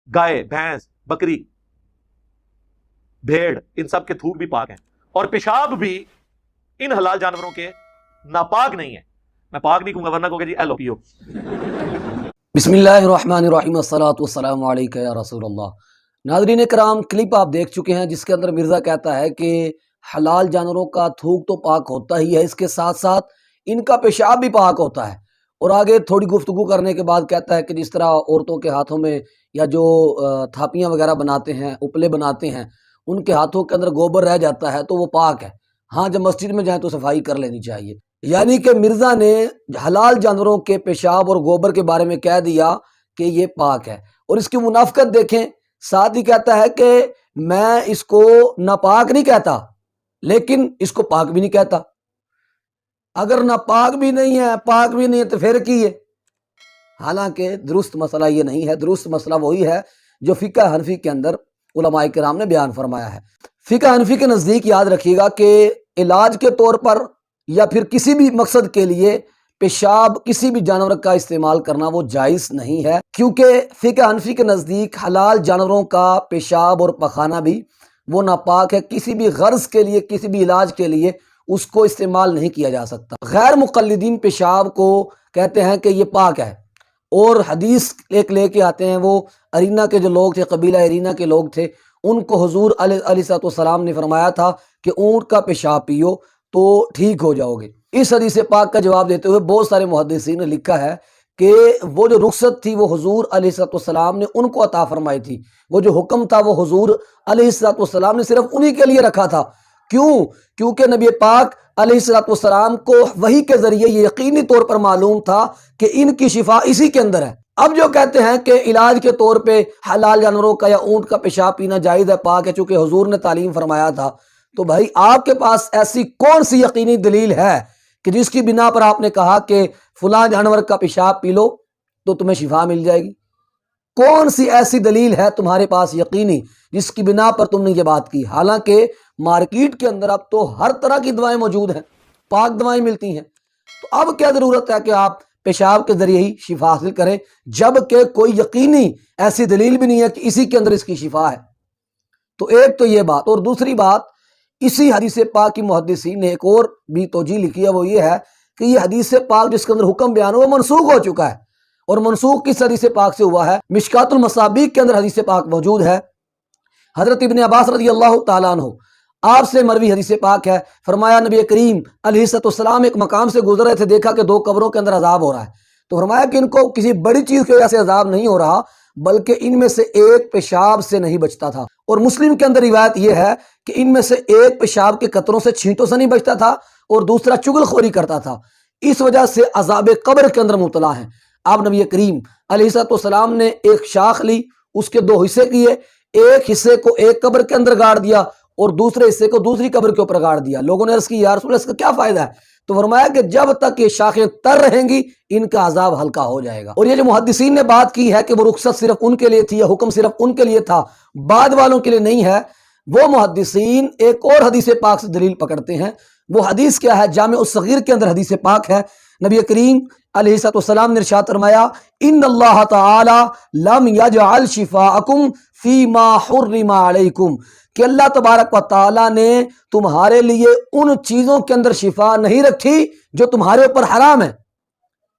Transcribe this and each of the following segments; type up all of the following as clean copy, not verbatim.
گائے، بھینس، بکری، بھیڑ، ان سب کے تھوک بھی پاک ہیں، اور پیشاب بھی ان حلال جانوروں کے ناپاک نہیں ہے۔ میں پاک نہیں کہوں گا ورنہ کہو گے جی ایلو پیو۔ بسم اللہ الرحمن الرحیم، الصلاۃ والسلام علیک یا رسول اللہ۔ ناظرین کرام، کلپ آپ دیکھ چکے ہیں جس کے اندر مرزا کہتا ہے کہ حلال جانوروں کا تھوک تو پاک ہوتا ہی ہے، اس کے ساتھ ساتھ ان کا پیشاب بھی پاک ہوتا ہے، اور آگے تھوڑی گفتگو کرنے کے بعد کہتا ہے کہ جس طرح عورتوں کے ہاتھوں میں یا جو تھاپیاں وغیرہ بناتے ہیں، اپلے بناتے ہیں، ان کے ہاتھوں کے اندر گوبر رہ جاتا ہے تو وہ پاک ہے، ہاں جب مسجد میں جائیں تو صفائی کر لینی چاہیے۔ یعنی کہ مرزا نے حلال جانوروں کے پیشاب اور گوبر کے بارے میں کہہ دیا کہ یہ پاک ہے، اور اس کی منافقت دیکھیں، ساتھ ہی کہتا ہے کہ میں اس کو ناپاک نہیں کہتا لیکن اس کو پاک بھی نہیں کہتا۔ اگر ناپاک بھی نہیں ہے پاک بھی نہیں ہے تو پھر کی ہے؟ حالانکہ درست مسئلہ یہ نہیں ہے، درست مسئلہ وہی ہے جو فقہ حنفی کے اندر علماء کرام نے بیان فرمایا ہے۔ فقہ حنفی کے نزدیک یاد رکھیے گا کہ علاج کے طور پر یا پھر کسی بھی مقصد کے لیے پیشاب کسی بھی جانور کا استعمال کرنا وہ جائز نہیں ہے، کیونکہ فقہ حنفی کے نزدیک حلال جانوروں کا پیشاب اور پخانہ بھی وہ ناپاک ہے، کسی بھی غرض کے لیے، کسی بھی علاج کے لیے اس کو استعمال نہیں کیا جا سکتا۔ غیر مقلدین پیشاب کو کہتے ہیں کہ یہ پاک ہے، اور حدیث ایک لے کے آتے ہیں، وہ ارینا کے جو لوگ تھے، قبیلہ ارینا کے لوگ تھے، ان کو حضور علیہ السلام نے فرمایا تھا کہ اونٹ کا پیشاب پیو تو ٹھیک ہو جاؤ گے۔ اس حدیث پاک کا جواب دیتے ہوئے بہت سارے محدثین نے لکھا ہے کہ وہ جو رخصت تھی وہ حضور علیہ السلام نے ان کو عطا فرمائی تھی، وہ جو حکم تھا وہ حضور علیہ السلام نے صرف انہی کے لیے رکھا تھا۔ کیوں؟ کیونکہ نبی پاک علیہ السلام کو وحی کے ذریعے یہ یقینی طور پر معلوم تھا کہ ان کی شفا اسی کے اندر ہے۔ اب جو کہتے ہیں کہ علاج کے طور پہ حلال جانوروں کا یا اونٹ کا پیشاب پینا جائز ہے، پاک ہے، چونکہ حضور نے تعلیم فرمایا تھا، تو بھائی آپ کے پاس ایسی کون سی یقینی دلیل ہے کہ جس کی بنا پر آپ نے کہا کہ فلاں جانور کا پیشاب پی لو تو تمہیں شفا مل جائے گی؟ کون سی ایسی دلیل ہے تمہارے پاس یقینی جس کی بنا پر تم نے یہ بات کی؟ حالانکہ مارکیٹ کے اندر اب تو ہر طرح کی دوائیں موجود ہیں، پاک دوائیں ملتی ہیں، تو اب کیا ضرورت ہے کہ آپ پیشاب کے ذریعے ہی شفا حاصل کریں، جبکہ کوئی یقینی ایسی دلیل بھی نہیں ہے کہ اسی کے اندر اس کی شفا ہے؟ تو ایک تو یہ بات، اور دوسری بات اسی حدیث پاک کی محدثین نے ایک اور بھی توجیہ لکھی ہے، وہ یہ ہے کہ یہ حدیث پاک جس کے اندر حکم بیان ہوا منسوخ ہو چکا ہے، اور منسوخ کس حدیث پاک سے ہوا ہے؟ مشکات المصابیح کے اندر حدیث پاک موجود ہے، حضرت ابن عباس رضی اللہ تعالیٰ عنہ آپ سے مروی حدیث پاک ہے، فرمایا نبی کریم علیہ السلام ایک مقام سے گزر رہے تھے، دیکھا کہ 2 قبروں کے اندر عذاب ہو رہا ہے، تو فرمایا کہ ان کو کسی بڑی چیز کی وجہ سے عذاب نہیں ہو رہا، بلکہ ان میں سے ایک پیشاب سے نہیں بچتا تھا۔ اور مسلم کے اندر روایت یہ ہے کہ ان میں سے ایک پیشاب کے قطروں سے، چھینٹوں سے نہیں بچتا تھا، اور دوسرا چغل خوری کرتا تھا، اس وجہ سے عذاب قبر کے اندر مبتلا ہیں۔ آپ نبی کریم علیہ السلام نے ایک شاخ لی، اس کے 2 حصے کیے، ایک حصے کو ایک قبر کے اندر گاڑ دیا اور دوسرے حصے کو دوسری قبر کے اوپر گاڑ دیا۔ لوگوں نے عرض کی یا رسول اللہ اس کا کیا فائدہ ہے؟ تو فرمایا کہ جب تک یہ شاخیں تر رہیں گی ان کا عذاب ہلکا ہو جائے گا۔ اور یہ جو محدثین نے بات کی ہے کہ وہ رخصت صرف ان کے لیے تھی یا حکم صرف ان کے لیے تھا، بعد والوں کے لیے نہیں ہے، وہ محدثین ایک اور حدیث پاک سے دلیل پکڑتے ہیں۔ وہ حدیث کیا ہے؟ جامع الصغیر کے اندر حدیث پاک ہے، نبی کریم علیہ السلام نے ارشاد فرمایا ان اللہ تعالی لم یجعل شفاءکم فیما حرم علیکم، کہ اللہ تبارک و تعالی نے تمہارے لیے ان چیزوں کے اندر شفا نہیں رکھی جو تمہارے اوپر حرام ہے۔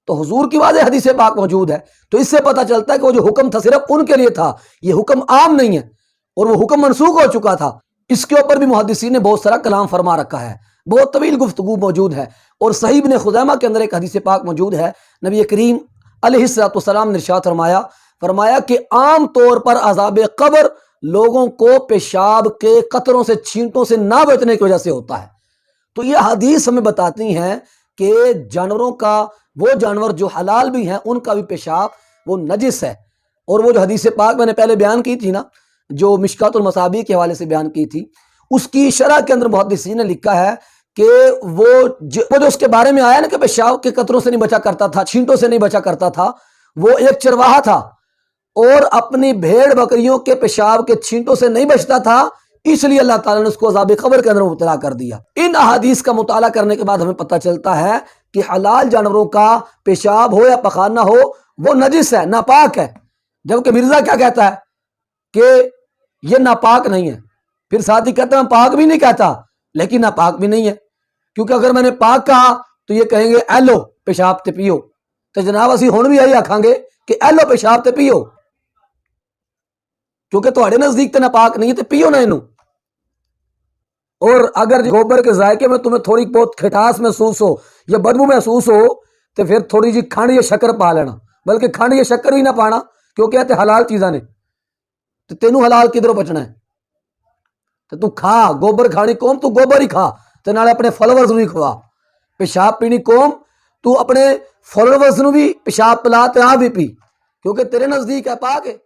تو حضور کی واضح حدیث پاک موجود ہے، تو اس سے پتہ چلتا ہے کہ وہ جو حکم تھا صرف ان کے لیے تھا، یہ حکم عام نہیں ہے، اور وہ حکم منسوخ ہو چکا تھا۔ اس کے اوپر بھی محدثین نے بہت سارا کلام فرما رکھا ہے، بہت طویل گفتگو موجود ہے، اور صحیح ابن خزیمہ کے اندر ایک حدیث پاک موجود ہے، نبی کریم علیہ السلام نے ارشاد فرمایا کہ عام طور پر عذاب قبر لوگوں کو پیشاب کے قطروں سے، چھینٹوں سے نہ بچنے کی وجہ سے ہوتا ہے۔ تو یہ حدیث ہمیں بتاتی ہیں کہ جانوروں کا، وہ جانور جو حلال بھی ہیں ان کا بھی پیشاب وہ نجس ہے۔ اور وہ جو حدیث پاک میں نے پہلے بیان کی تھی نا، جو مشکات المصابیح کے حوالے سے بیان کی تھی، اس کی شرح کے اندر محدثین نے لکھا ہے کہ وہ جو اس کے بارے میں آیا نا کہ پیشاب کے قطروں سے نہیں بچا کرتا تھا، چھینٹوں سے نہیں بچا کرتا تھا، وہ ایک چرواہا تھا اور اپنی بھیڑ بکریوں کے پیشاب کے چھینٹوں سے نہیں بچتا تھا، اس لیے اللہ تعالیٰ نے اس کو عذاب قبر کے اندر مبتلا کر دیا۔ ان احادیث کا مطالعہ کرنے کے بعد ہمیں پتہ چلتا ہے کہ حلال جانوروں کا پیشاب ہو یا پخانہ ہو وہ نجس ہے، ناپاک ہے، جبکہ مرزا کیا کہتا ہے کہ یہ ناپاک نہیں ہے، پھر ساتھ ہی کہتے ہیں میں پاک بھی نہیں کہتا لیکن ناپاک بھی نہیں ہے، کیونکہ اگر میں نے پاک کہا تو یہ کہیں گے اے لو پیشاب تے پیو، تو جناب اسی ہن بھی یہی آکھاں گے کہ اے لو پیشاب تے پیو، کیونکہ تہاڈے نزدیک تے ناپاک نہیں ہے تے پیو نہ اینو۔ اور اگر گوبر کے ذائقے میں تمہیں تھوڑی بہت کھٹاس محسوس ہو یا بدبو محسوس ہو تو پھر تھوڑی جی کھنڈ یا شکر پا لینا، بلکہ کھنڈ یا شکر بھی نہ پانا، کیونکہ یہ تے حلال چیزاں نے، تو تینوں حلال کدھروں بچنا ہے؟ تو تو کھا گوبر کھانی قوم، تو گوبر ہی کھا تے نالے اپنے فالوورز نوں بھی کھوا۔ پیشاب پینی قوم، تو اپنے فالوورز نوں بھی پیشاب پلا تے آ بھی پی، کیونکہ تیرے نزدیک ہے پاک ہے۔